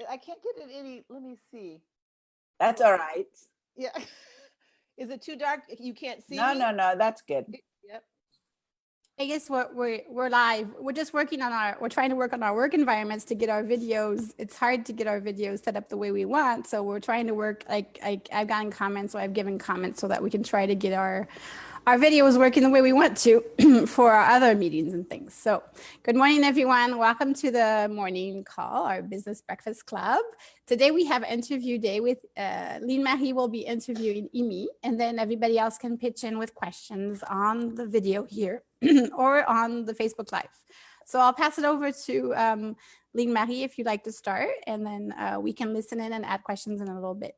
I can't get it any. Let me see. That's all right. Yeah. Is it too dark? You can't see No, me? no, no, that's good. Yep. I guess we're live. We're just working on we're trying to work on our work environments to get our videos. It's hard to get our videos set up the way we want. So we're trying to work I've gotten comments, so I've given comments so that we can try to get our videos working the way we want to for our other meetings and things. So good morning, everyone. Welcome to the morning call, our business breakfast club. Today we have interview day with Lynn Marie will be interviewing Imi, and then everybody else can pitch in with questions on the video here or on the Facebook Live. So I'll pass it over to Lynn Marie if you'd like to start, and then we can listen in and add questions in a little bit.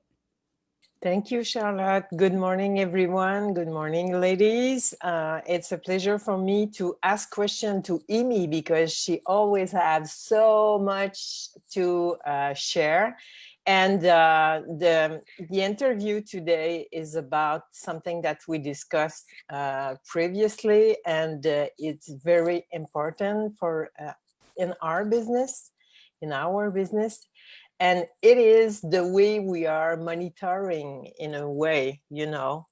Thank you, Charlotte. Good morning, everyone. Good morning, ladies. It's a pleasure for me to ask questions to Imi because she always has so much to share. And the interview today is about something that we discussed previously, and it's very important for in our business. And it is the way we are monitoring, in a way,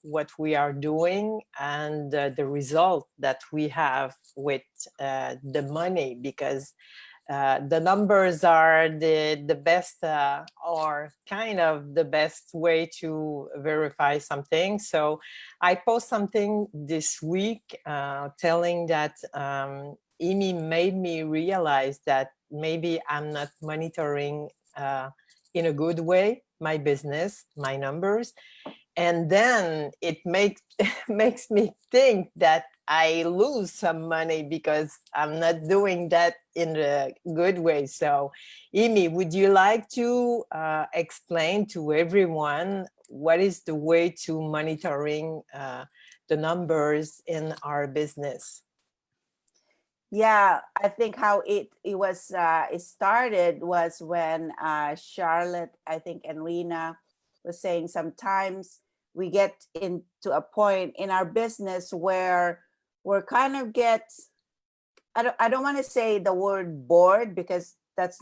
what we are doing and the result that we have with the money, because the numbers are the best or kind of the best way to verify something. So I post something this week telling that Imi made me realize that maybe I'm not monitoring in a good way my business, my numbers. And then it makes me think that I lose some money because I'm not doing that in a good way. So Imi, would you like to explain to everyone what is the way to monitoring the numbers in our business? Yeah, I think how it started was when Charlotte, I think, and Rena was saying sometimes we get into a point in our business where we're kind of I don't want to say the word bored, because that's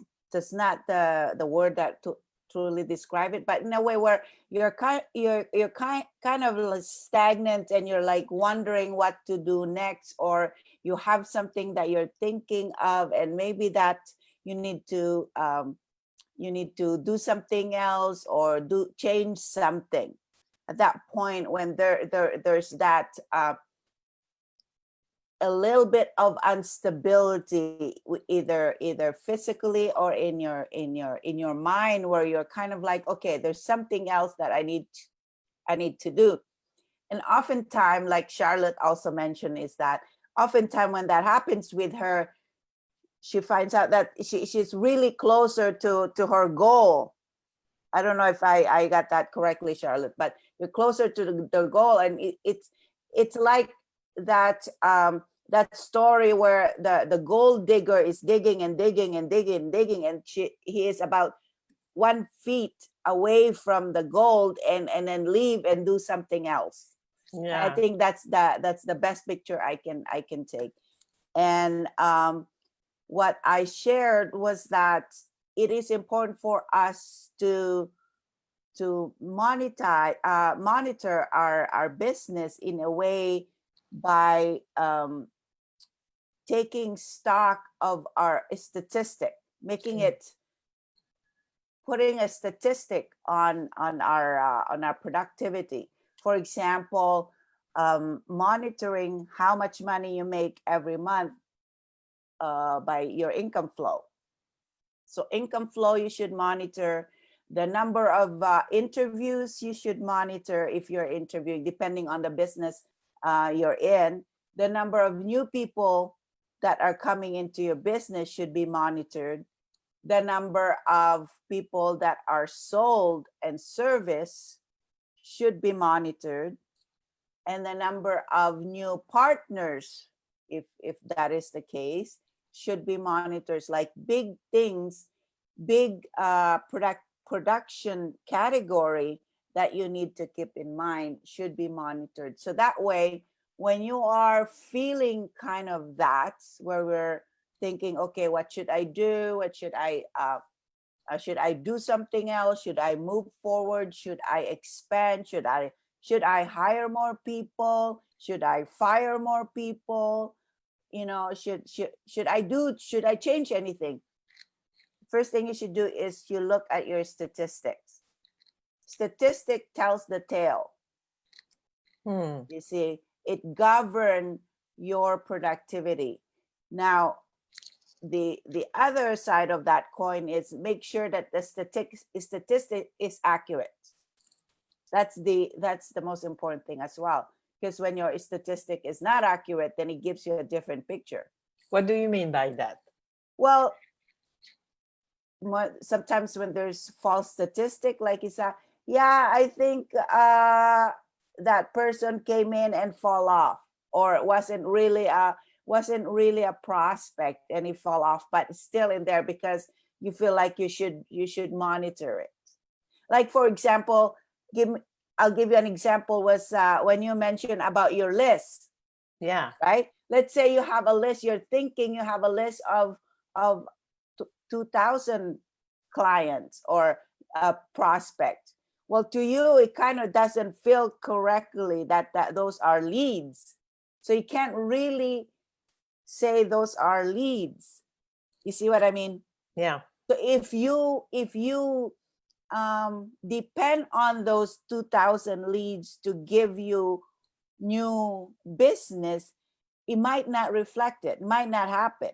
not the word that to truly describe it, but in a way where you're kind of like stagnant, and you're like wondering what to do next, or you have something that you're thinking of, and maybe that you need to do something else, or change something. At that point, when there's that a little bit of instability, either physically or in your mind, where you're kind of like, okay, there's something else that I need to do. And oftentimes, like Charlotte also mentioned, is that oftentimes when that happens with her, she finds out that she's really closer to her goal. I don't know if I got that correctly, Charlotte, but you're closer to the goal, and it's like that story where the gold digger is digging and digging and digging and digging, and he is about 1 feet away from the gold, and then leave and do something else. Yeah. I think that's the best picture I can take. And what I shared was that it is important for us to monitor our business in a way by taking stock of our statistic, putting a statistic on our productivity. For example, monitoring how much money you make every month by your income flow. So income flow, you should monitor. The number of interviews you should monitor if you're interviewing, depending on the business you're in. The number of new people that are coming into your business should be monitored. The number of people that are sold and serviced should be monitored. And the number of new partners, if that is the case, should be monitored. Like big things, big production category that you need to keep in mind should be monitored. So that way, when you are feeling kind of that, where we're thinking, okay, what should I do? What should I Should I do something else? Should I move forward? Should I expand? Should I hire more people? Should I fire more people? You know, should I change anything? First thing you should do is you look at your statistics. Statistic tells the tale. You see, it governs your productivity. Now, the other side of that coin is make sure that the statistic is accurate. That's the most important thing as well, because when your statistic is not accurate, then it gives you a different picture. What do you mean by that? Well, sometimes when there's false statistic, like you said, yeah, I think that person came in and fall off, or it wasn't really a prospect and he fall off, but it's still in there because you feel like you should monitor it. Like, for example, I'll give you an example, was when you mentioned about your list. Yeah. Right? Let's say you have a list, you're thinking you have a list of 2,000 clients or a prospect. Well, to you, it kind of doesn't feel correctly that those are leads. So you can't really say those are leads. You see what I mean? Yeah. So if you depend on those 2,000 leads to give you new business, it might not reflect it, might not happen.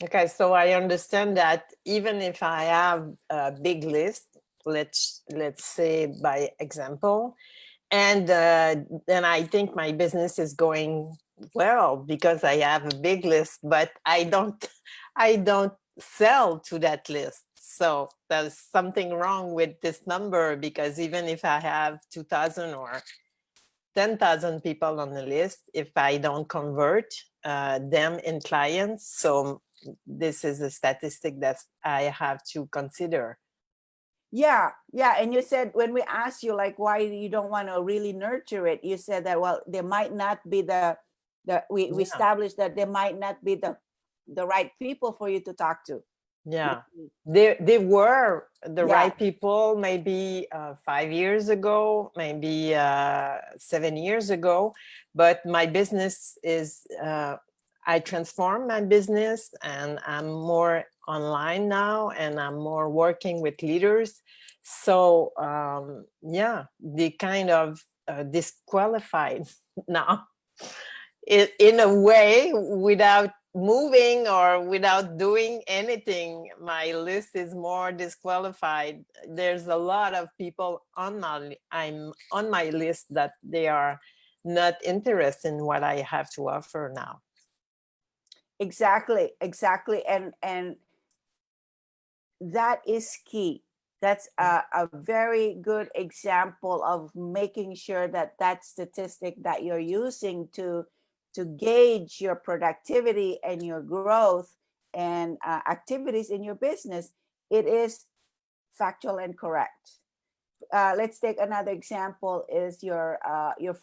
Okay, so I understand that even if I have a big list, let's say by example, and then I think my business is going well because I have a big list, but I don't sell to that list. So there's something wrong with this number, because even if I have 2,000 or 10,000 people on the list, if I don't convert them in clients, so this is a statistic that I have to consider. Yeah. And you said, when we asked you, like, why you don't want to really nurture it, you said that, well, there might not be we established that there might not be the right people for you to talk to. Yeah, they were the Yeah. right people maybe 5 years ago, maybe 7 years ago, but my business is, I transformed my business and I'm more online now and I'm more working with leaders. So yeah, they kind of disqualified now in a way, without moving or without doing anything. My list is more disqualified. There's a lot of people I'm on my list that they are not interested in what I have to offer now. Exactly. And that is key. That's a very good example of making sure that statistic that you're using to gauge your productivity and your growth and activities in your business, it is factual and correct. Let's take another example, is your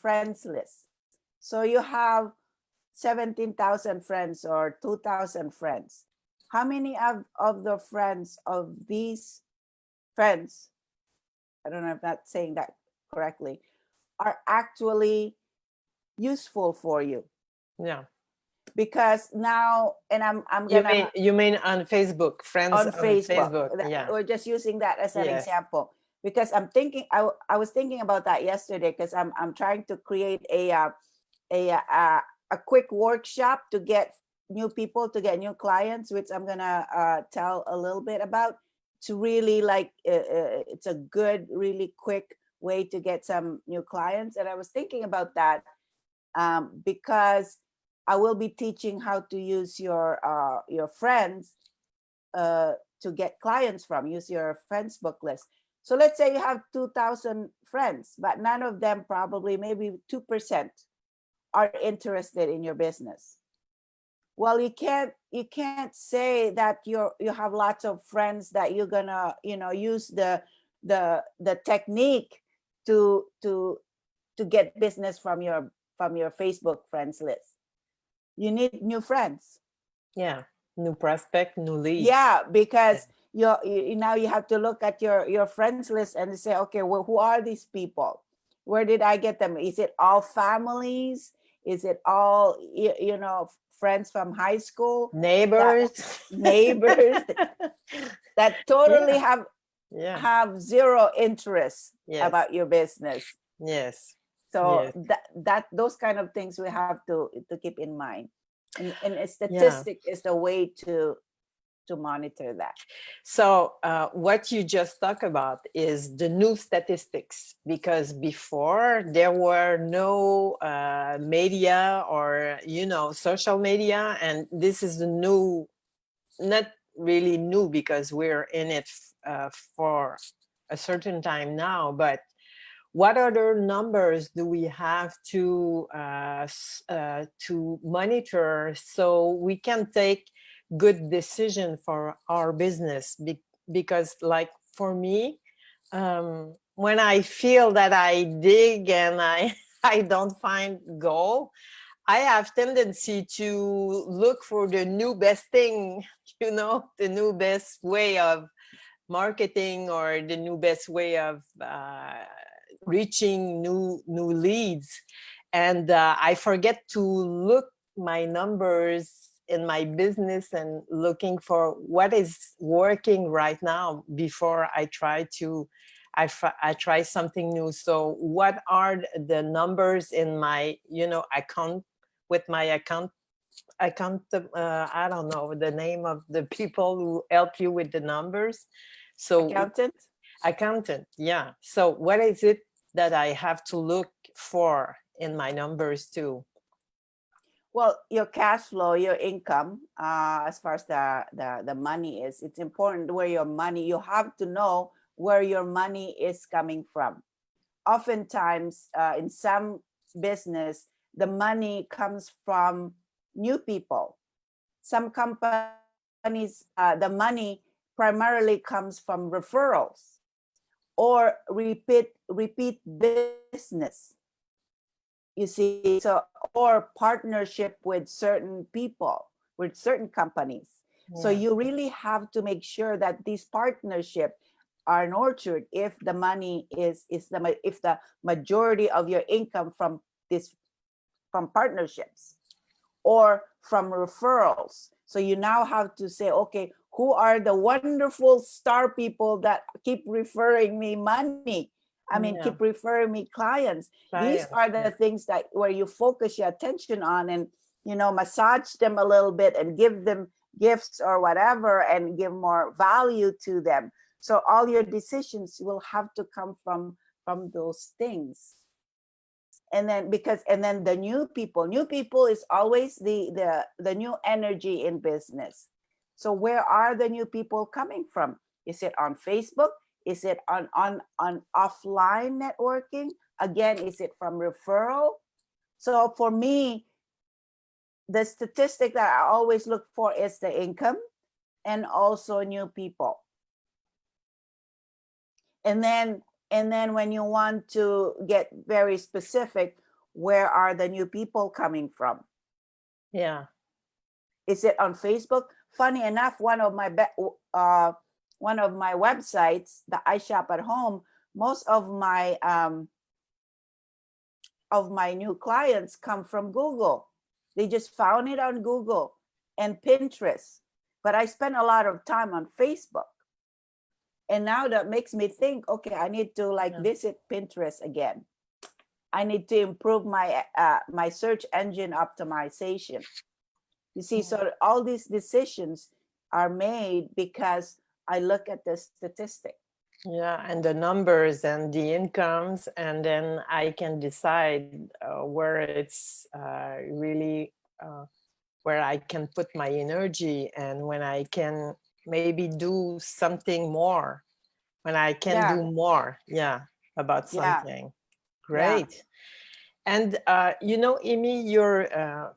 friends list. So you have 17,000 friends or 2,000 friends. How many of the friends of these friends, I don't know if that's saying that correctly, are actually useful for you? Yeah. Because now, and I'm gonna, you mean on Facebook, friends on Facebook. Yeah. We're just using that as an Yes. example, because I'm thinking, I was thinking about that yesterday, because I'm trying to create a quick workshop to get new people, to get new clients, which I'm gonna tell a little bit about, to really like it's a good, really quick way to get some new clients. And I was thinking about that because I will be teaching how to use your friends to get clients from. Use your friends book list. So let's say you have 2,000 friends, but none of them, probably maybe 2%, are interested in your business. Well, you can't say that you have lots of friends that you're gonna use the technique to get business from your Facebook friends list. You need new friends. Yeah, new prospect, new leads. Yeah, because now you have to look at your friends list and say, okay, well, who are these people? Where did I get them? Is it all families? Is it all friends from high school, Neighbors. neighbors that totally Yeah. Yeah. have zero interest Yes. about your business? Yes. So Yes. those kind of things we have to keep in mind, and a Yeah. statistic is the way to monitor that. So what you just talked about is the new statistics, because before there were no media or, social media. And this is the new, not really new because we're in it for a certain time now, but what other numbers do we have to monitor so we can take good decision for our business? Because like for me, when I feel that I dig and I I don't find gold, I have tendency to look for the new best thing, the new best way of marketing, or the new best way of reaching new leads. And I forget to look my numbers in my business and looking for what is working right now before I try something new. So what are the numbers in my account, with my account I don't know the name of the people who help you with the numbers. So accountant, yeah. So what is it that I have to look for in my numbers too? Well, your cash flow, your income, as far as the money is, it's important where your money, you have to know where your money is coming from. Oftentimes, in some business, the money comes from new people. Some companies, the money primarily comes from referrals or repeat business. You see, so, or partnership with certain people, with certain companies. So you really have to make sure that these partnerships are nurtured if the money if the majority of your income from partnerships or from referrals. So you now have to say, okay, who are the wonderful star people that keep referring me money? I mean, keep referring me clients. These are the things that where you focus your attention on, and massage them a little bit and give them gifts or whatever, and give more value to them. So all your decisions will have to come from those things. And then the new people is always the new energy in business. So where are the new people coming from? Is it on Facebook? Is it on offline networking? Again, is it from referral? So for me, the statistic that I always look for is the income and also new people. And then when you want to get very specific, where are the new people coming from? Yeah. Is it on Facebook? Funny enough, one of my websites that I shop at home, most of my new clients come from Google. They just found it on Google and Pinterest. But I spend a lot of time on Facebook. And now that makes me think, okay, I need to visit Pinterest again. I need to improve my my search engine optimization. You see, so all these decisions are made because I look at the statistic. Yeah, and the numbers and the incomes, and then I can decide where it's really where I can put my energy, and when I can maybe do something more, when I can do more, about something. Great. And Amy, you're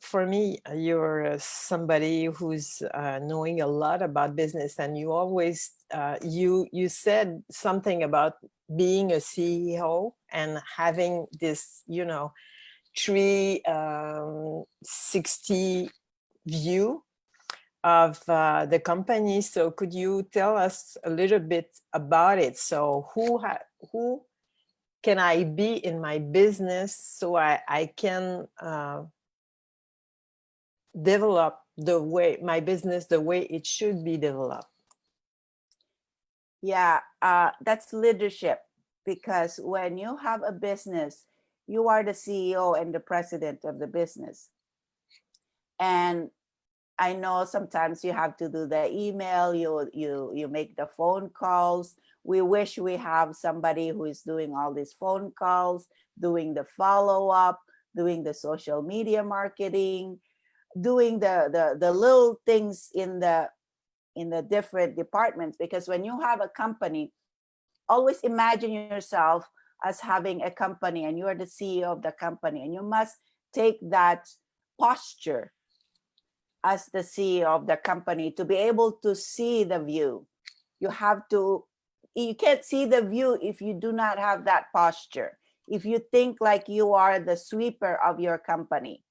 for me, you're somebody who's knowing a lot about business, and you always you said something about being a CEO and having this 360 view of the company. So could you tell us a little bit about it? So who can I be in my business so I can develop my business the way it should be developed? Yeah, that's leadership, because when you have a business, you are the CEO and the president of the business. And I know sometimes you have to do the email, you make the phone calls. We wish we have somebody who is doing all these phone calls, doing the follow-up, doing the social media marketing, doing the little things in the different departments. Because when you have a company, always imagine yourself as having a company and you are the CEO of the company, and you must take that posture as the CEO of the company to be able to see the view. You can't see the view if you do not have that posture. If you think like you are the sweeper of your company,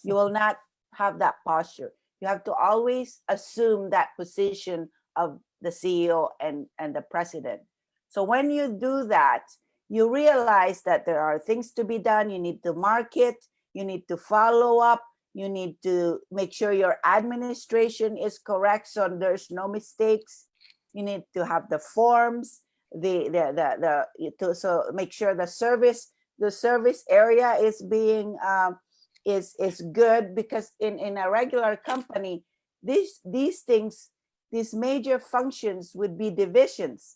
you will not have that posture. You have to always assume that position of the CEO and the president. So when you do that, you realize that there are things to be done. You need to market, you need to follow up, you need to make sure your administration is correct so there's no mistakes. You need to have the forms, so make sure the service area is being is good, because in a regular company, these things, these major functions would be divisions.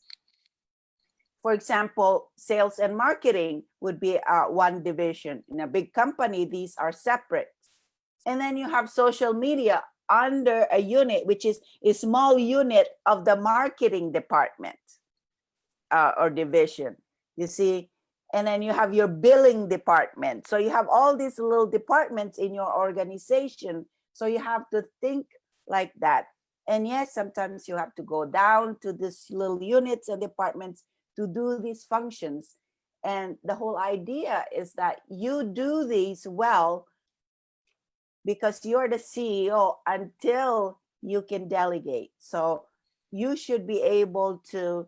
For example, sales and marketing would be one division. In a big company, these are separate. And then you have social media under a unit, which is a small unit of the marketing department or division, you see. And then you have your billing department. So you have all these little departments in your organization. So you have to think like that. And yes, sometimes you have to go down to these little units and departments to do these functions. And the whole idea is that you do these well because you're the CEO until you can delegate. So you should be able to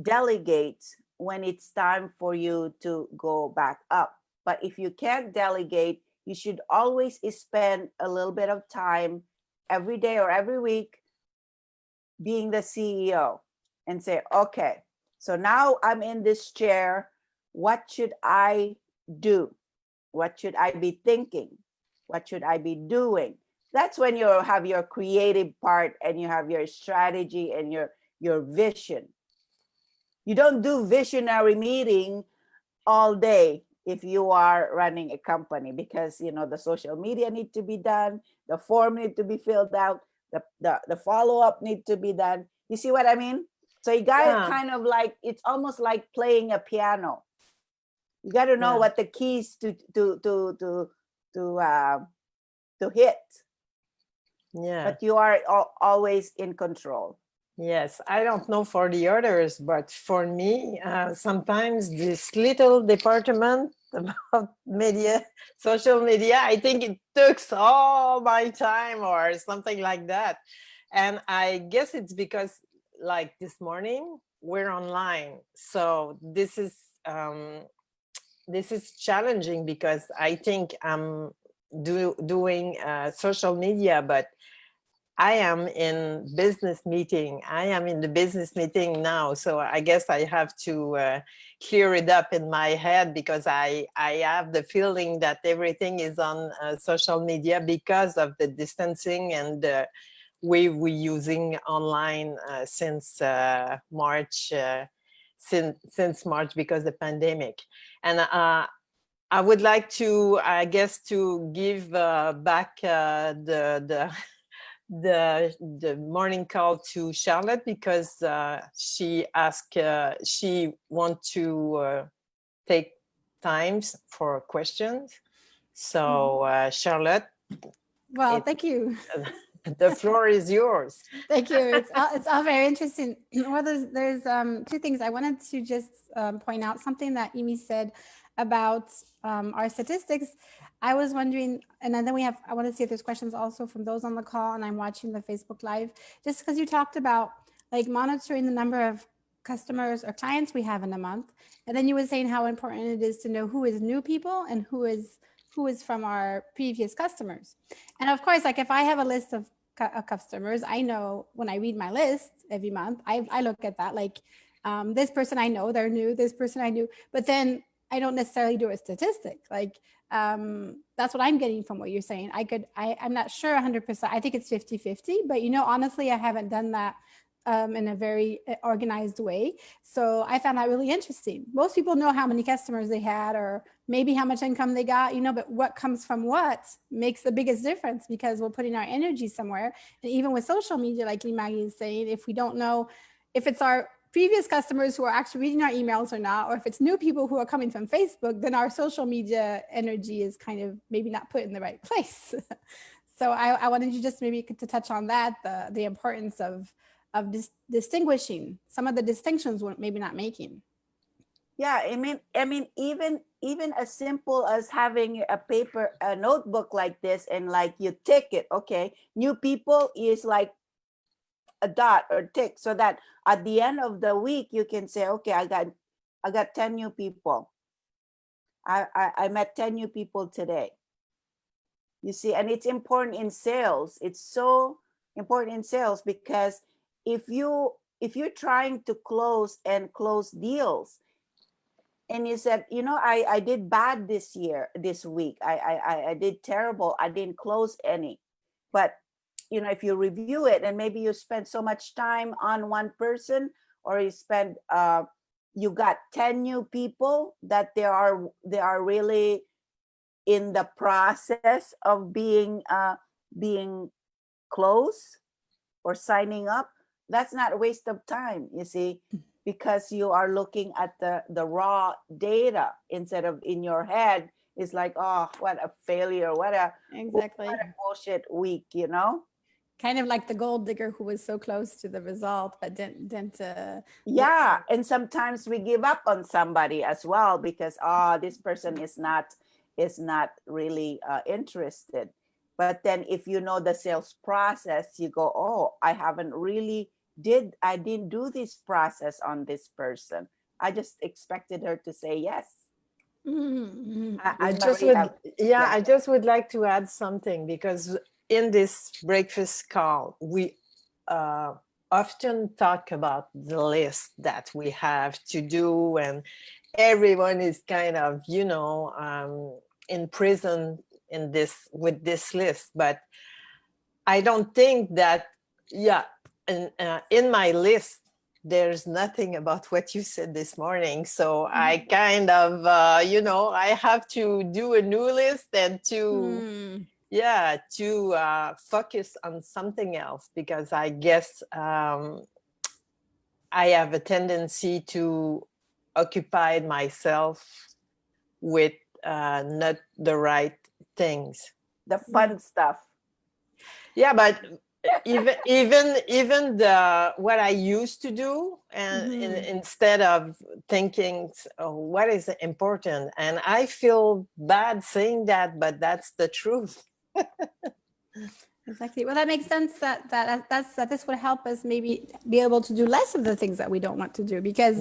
delegate when it's time for you to go back up. But if you can't delegate, you should always spend a little bit of time every day or every week being the CEO and say, okay, so now I'm in this chair. What should I do? What should I be thinking? What should I be doing? That's when you have your creative part and you have your strategy and your vision. You don't do visionary meeting all day if you are running a company, because the social media need to be done, the form need to be filled out, the follow-up need to be done. You see what I mean? So you got to kind of like, it's almost like playing a piano. You got to know what the keys to hit. Yeah. But you are always in control. Yes, I don't know for the others, but for me, sometimes this little department about media, social media, I think it took all my time or something like that. And I guess it's because, like this morning, we're online. So this is challenging because I think I'm doing social media, but I am in business meeting. I am in the business meeting now. So I guess I have to clear it up in my head, because I have the feeling that everything is on social media because of the distancing and the way we're using online since March, since March, because of the pandemic. And I would like to, I guess, to give back the morning call to Charlotte, because she asked, she want to take times for questions. So Charlotte, Well, thank you. The floor is yours. Thank you. It's all very interesting. Well, there's two things I wanted to just point out. Something that Amy said about our statistics. I was wondering, and then I want to see if there's questions also from those on the call, and I'm watching the Facebook Live, just because you talked about like monitoring the number of customers or clients we have in a month. And then you were saying how important it is to know who is new people and who is from our previous customers. And of course, like if I have a list of customers, I know when I read my list every month, I look at that, like this person I know, they're new, this person I knew, but then I don't necessarily do a statistic. Like that's what I'm getting from what you're saying. I'm not sure 100%. I think it's 50-50, but honestly, I haven't done that in a very organized way. So I found that really interesting. Most people know how many customers they had or maybe how much income they got, but what comes from what makes the biggest difference, because we're putting our energy somewhere. And even with social media, like Maggie is saying, if we don't know if it's our previous customers who are actually reading our emails or not, or if it's new people who are coming from Facebook, then our social media energy is kind of maybe not put in the right place. So I wanted you just maybe to touch on that, the importance of distinguishing some of the distinctions we're maybe not making. Yeah, I mean, even as simple as having a notebook like this, and like you tick it. Okay, new people is like a dot or tick, so that at the end of the week you can say, okay, I got 10 new people. I met 10 new people today. You see, and it's important in sales. It's so important in sales, because if you're trying to close deals, and you said, I did bad this week. I did terrible. I didn't close any. But if you review it, and maybe you spend so much time on one person, or you got 10 new people that they are really in the process of being closed or signing up. That's not a waste of time, you see, because you are looking at the raw data instead of in your head. It's like, oh, what a failure, what a bullshit week, Kind of like the gold digger who was so close to the result but didn't yeah. And sometimes we give up on somebody as well, because this person is not really interested. But then if you know the sales process, you go, oh, I didn't do this process on this person. I just expected her to say yes. Mm-hmm. I just would like to add something, because in this breakfast call, we often talk about the list that we have to do, and everyone is kind of, in prison with this list. But I don't think that, in my list, there's nothing about what you said this morning. So I kind of, I have to do a new list and to focus on something else, because I guess I have a tendency to occupy myself with not the right things. The fun stuff. Yeah, but even what I used to do, and instead of thinking, what is important, and I feel bad saying that, but that's the truth. Exactly. Well, that makes sense. That this would help us maybe be able to do less of the things that we don't want to do, because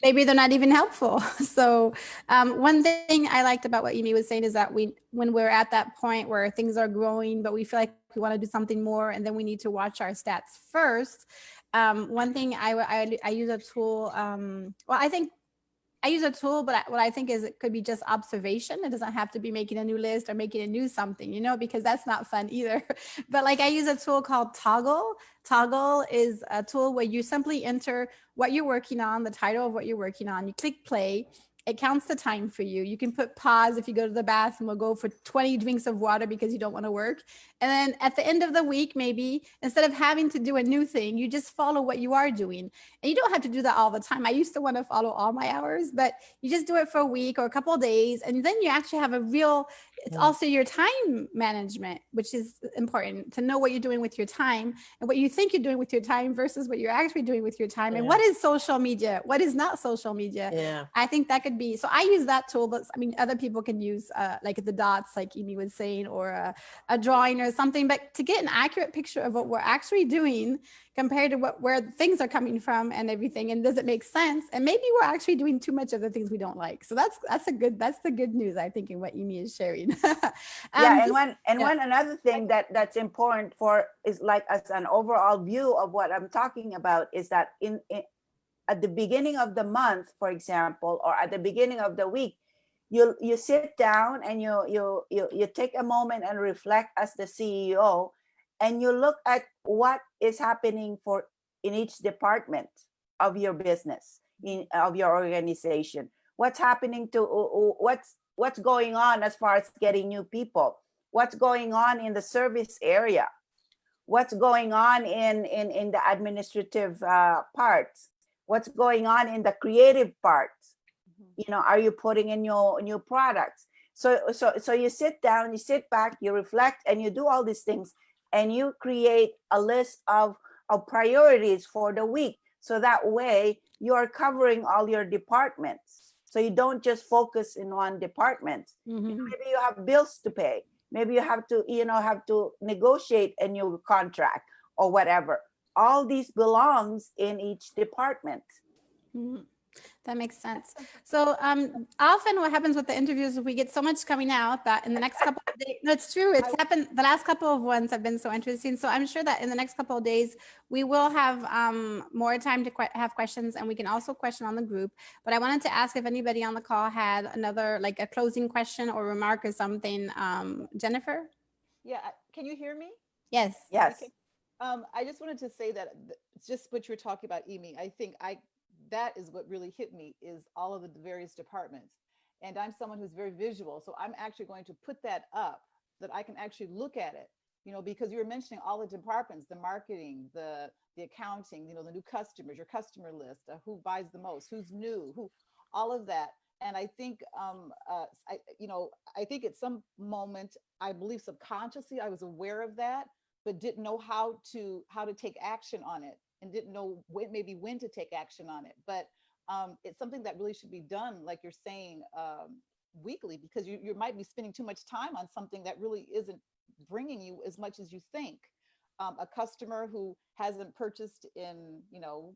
maybe they're not even helpful. So one thing I liked about what Amy was saying is that when we're at that point where things are growing, but we feel like we want to do something more, and then we need to watch our stats first. One thing I use a tool. I use a tool, but what I think is it could be just observation. It doesn't have to be making a new list or making a new something, because that's not fun either. But like I use a tool called Toggle. Toggle is a tool where you simply enter what you're working on, the title of what you're working on. You click play. It counts the time for you. You can put pause if you go to the bathroom, or go for 20 drinks of water because you don't want to work. And then at the end of the week, maybe instead of having to do a new thing, you just follow what you are doing. And you don't have to do that all the time. I used to want to follow all my hours, but you just do it for a week or a couple of days. And then you actually have a real, it's also your time management, which is important to know what you're doing with your time and what you think you're doing with your time versus what you're actually doing with your time. And what is social media? What is not social media? Yeah. I think that could be, so I use that tool, but I mean, other people can use like the dots, like Amy was saying, or a drawing or something, but to get an accurate picture of what we're actually doing compared to where things are coming from and everything. And does it make sense? And maybe we're actually doing too much of the things we don't like. So that's the good news, I think, in what Amy is sharing. One another thing that's important for is like as an overall view of what I'm talking about is that in at the beginning of the month, for example, or at the beginning of the week, you sit down and you take a moment and reflect as the CEO, and you look at what is happening in each department of your business, of your organization. What's happening to what's going on as far as getting new people? What's going on in the service area? What's going on in the administrative parts? What's going on in the creative parts? You know, are you putting in your new products? So you sit down, you sit back, you reflect, and you do all these things, and you create a list of priorities for the week. So that way you are covering all your departments. So you don't just focus in one department. Maybe you have bills to pay. Maybe you have to negotiate a new contract or whatever. All these belongs in each department. That makes sense. So often what happens with the interviews is we get so much coming out that in the next couple of days, no, it's true. It's happened. The last couple of ones have been so interesting. So I'm sure that in the next couple of days, we will have more time to have questions, and we can also question on the group. But I wanted to ask if anybody on the call had another, like a closing question or remark or something. Jennifer? Yeah, can you hear me? Yes. Yes. Okay. I just wanted to say that just what you were talking about, Amy, I think that is what really hit me, is all of the various departments. And I'm someone who's very visual. So I'm actually going to put that up so that I can actually look at it, you know, because you were mentioning all the departments, the marketing, the accounting, you know, the new customers, your customer list, who buys the most, who's new, all of that. And I think, I think at some moment, I believe subconsciously I was aware of that, but didn't know how to take action on it, and didn't know when to take action on it. But it's something that really should be done, like you're saying, weekly, because you might be spending too much time on something that really isn't bringing you as much as you think. A customer who hasn't purchased in,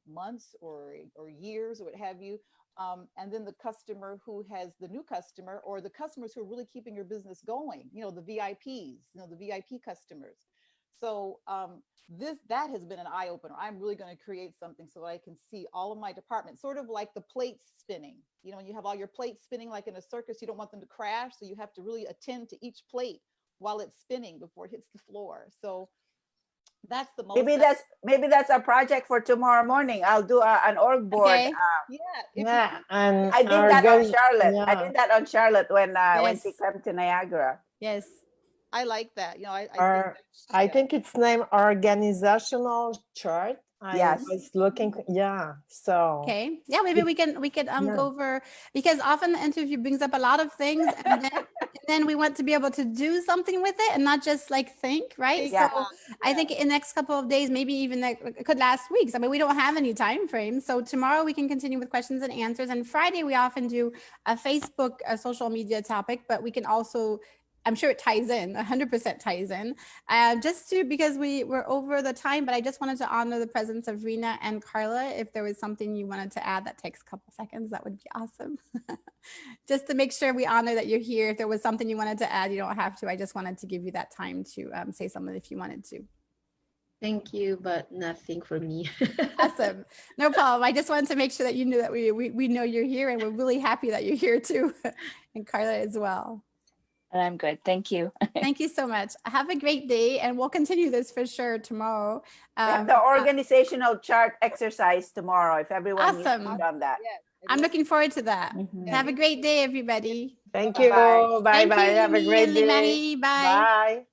months or years or what have you, and then the customer who has the new customer, or the customers who are really keeping your business going, the VIPs, the VIP customers. So that has been an eye opener. I'm really going to create something so that I can see all of my departments, sort of like the plates spinning. When you have all your plates spinning like in a circus, you don't want them to crash. So you have to really attend to each plate while it's spinning before it hits the floor. So that's the most. Maybe that's a project for tomorrow morning. I'll do an org board. Okay. And I did that on Charlotte. Yeah. I did that on Charlotte when she came to Niagara. Yes. I like that. I think it's named organizational chart. Yes. I was looking. Yeah. So. Okay. Yeah. Maybe we could go over, because often the interview brings up a lot of things, and then we want to be able to do something with it and not just like think, right? Yeah. So I think in the next couple of days, maybe even it could last weeks. I mean, we don't have any time frame. So tomorrow we can continue with questions and answers. And Friday we often do a Facebook, a social media topic, but we can also, I'm sure it ties in, 100% ties in, because we're over the time, but I just wanted to honor the presence of Rena and Carla. If there was something you wanted to add that takes a couple seconds, that would be awesome. Just to make sure we honor that you're here. If there was something you wanted to add, you don't have to. I just wanted to give you that time to say something if you wanted to. Thank you, but nothing for me. Awesome. No problem. I just wanted to make sure that you knew that we know you're here, and we're really happy that you're here too. And Carla as well. And I'm good. Thank you. Thank you so much. Have a great day, and we'll continue this for sure tomorrow. We have the organizational chart exercise tomorrow. If everyone needs to done that. I'm looking forward to that. Have a great day, everybody. Thank you. Bye-bye. Bye bye. Thank you, Have a Amy great and day. Limani. Bye. Bye.